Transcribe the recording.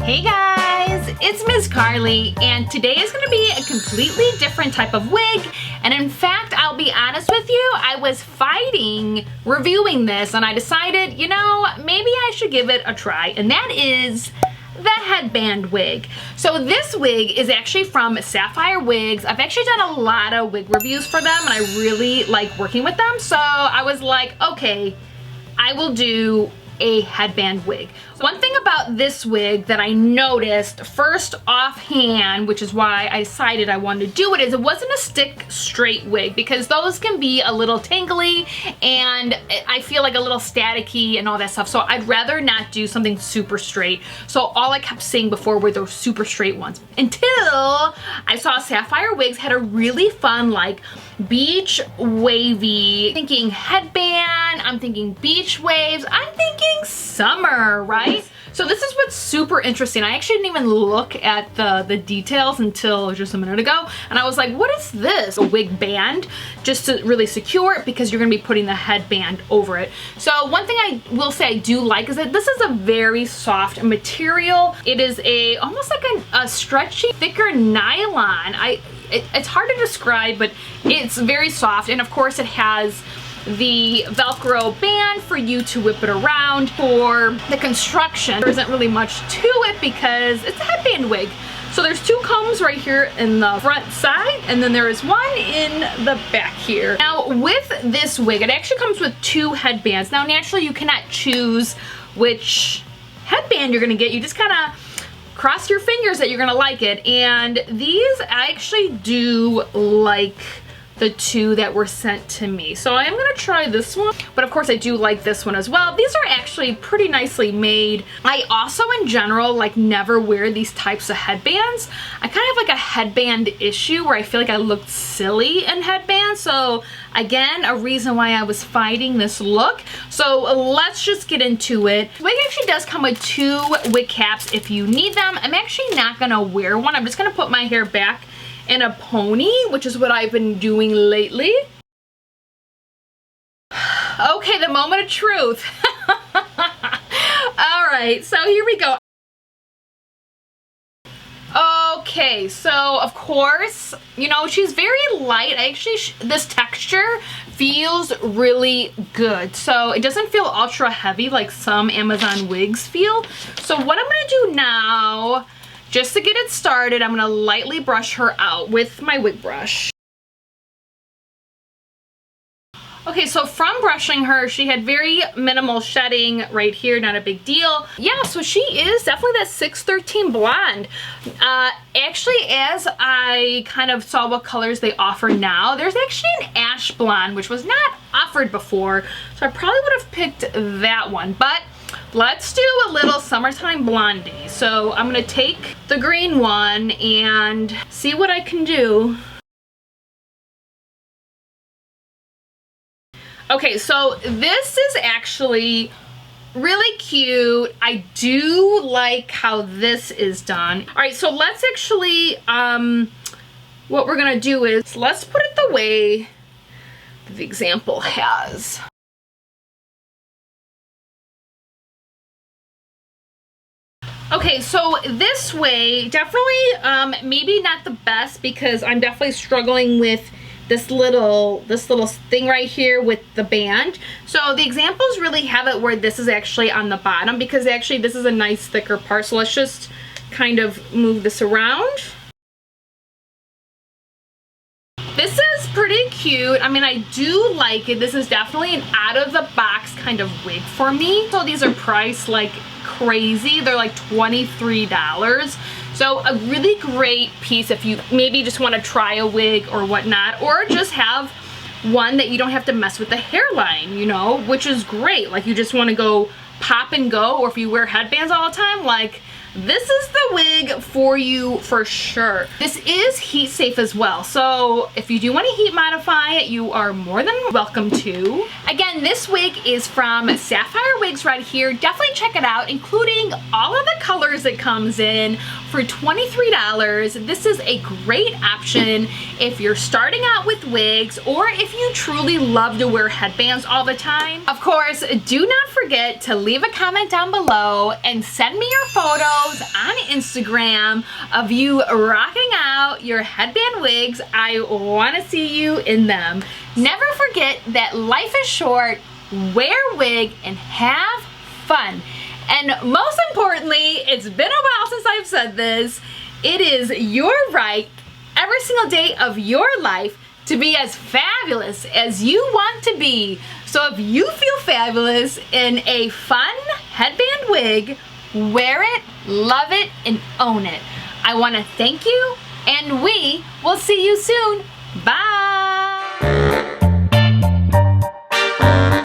Hey guys, it's MissCarly, and today is going to be a completely different type of wig. And in fact, I'll be honest with you, I was fighting reviewing this and I decided, you know, maybe I should give it a try, and that is the headband wig. So this wig is actually from Sapphire Wigs. I've actually done a lot of wig reviews for them and I really like working with them. So I was like, okay, I will do a headband wig. One thing about this wig that I noticed first offhand, which is why I decided I wanted to do it, is it wasn't a stick straight wig, because those can be a little tangly and I feel like a little staticky and all that stuff. So I'd rather not do something super straight. So all I kept seeing before were those super straight ones, until I saw Sapphire Wigs had a really fun like beach wavy, thinking headband, I'm thinking beach waves, I'm thinking summer, right? So this is what's super interesting. I actually didn't even look at the details until just a minute ago, and I was like, what is this? A wig band, just to really secure it, because you're gonna be putting the headband over it. So one thing I will say I do like is that this is a very soft material. It is almost like a stretchy, thicker nylon. It's hard to describe, but it's very soft, and of course it has the Velcro band for you to whip it around. For the construction, there isn't really much to it because it's a headband wig. So there's two combs right here in the front side, and then there is one in the back here. Now with this wig, it actually comes with two headbands. Now naturally you cannot choose which headband you're gonna get. You just kind of cross your fingers that you're gonna like it. And these, I actually do like the two that were sent to me. So I am gonna try this one, but of course I do like this one as well. These are actually pretty nicely made. I also in general like never wear these types of headbands. I kind of have like a headband issue where I feel like I look silly in headbands. So again, a reason why I was fighting this look. So let's just get into it. The wig actually does come with two wig caps if you need them. I'm actually not gonna wear one. I'm just gonna put my hair back in a pony, which is what I've been doing lately. Okay, the moment of truth. All right, so here we go. Okay, so of course, you know, she's very light. This texture feels really good. So it doesn't feel ultra heavy like some Amazon wigs feel. So what I'm gonna do now, just to get it started, I'm gonna lightly brush her out with my wig brush. Okay, so from brushing her, she had very minimal shedding right here, not a big deal. Yeah, so she is definitely that 613 blonde. Actually, as I kind of saw what colors they offer now, there's actually an ash blonde, which was not offered before, so I probably would have picked that one, but let's do a little summertime blondie. So I'm gonna take the green one and see what I can do. Okay, so this is actually really cute. I do like how this is done. All right, so let's actually, what we're gonna do is, let's put it the way the example has. Okay, so this way, definitely, maybe not the best, because I'm definitely struggling with this little thing right here with the band. So the examples really have it where this is actually on the bottom, because actually this is a nice thicker part. So let's just kind of move this around. This is pretty cute. I mean, I do like it. This is definitely an out of the box kind of wig for me. So these are priced like crazy. They're like $23. So a really great piece if you maybe just want to try a wig or whatnot, or just have one that you don't have to mess with the hairline, you know, which is great. Like you just want to go pop and go, or if you wear headbands all the time, like this is the wig for you for sure. This is heat safe as well, so if you do want to heat modify it, you are more than welcome to. Again, this wig is from Sapphire Wigs right here. Definitely check it out, including all of the colors it comes in, for $23. This is a great option if you're starting out with wigs or if you truly love to wear headbands all the time. Of course, do not forget to leave a comment down below and send me your photos on Instagram of you rocking out your headband wigs. I want to see you in them. Never forget that life is short, wear a wig, and have fun. And most importantly, it's been a while since I've said this, it is your right every single day of your life to be as fabulous as you want to be. So if you feel fabulous in a fun headband wig, wear it, love it, and own it. I want to thank you, and we will see you soon. Bye!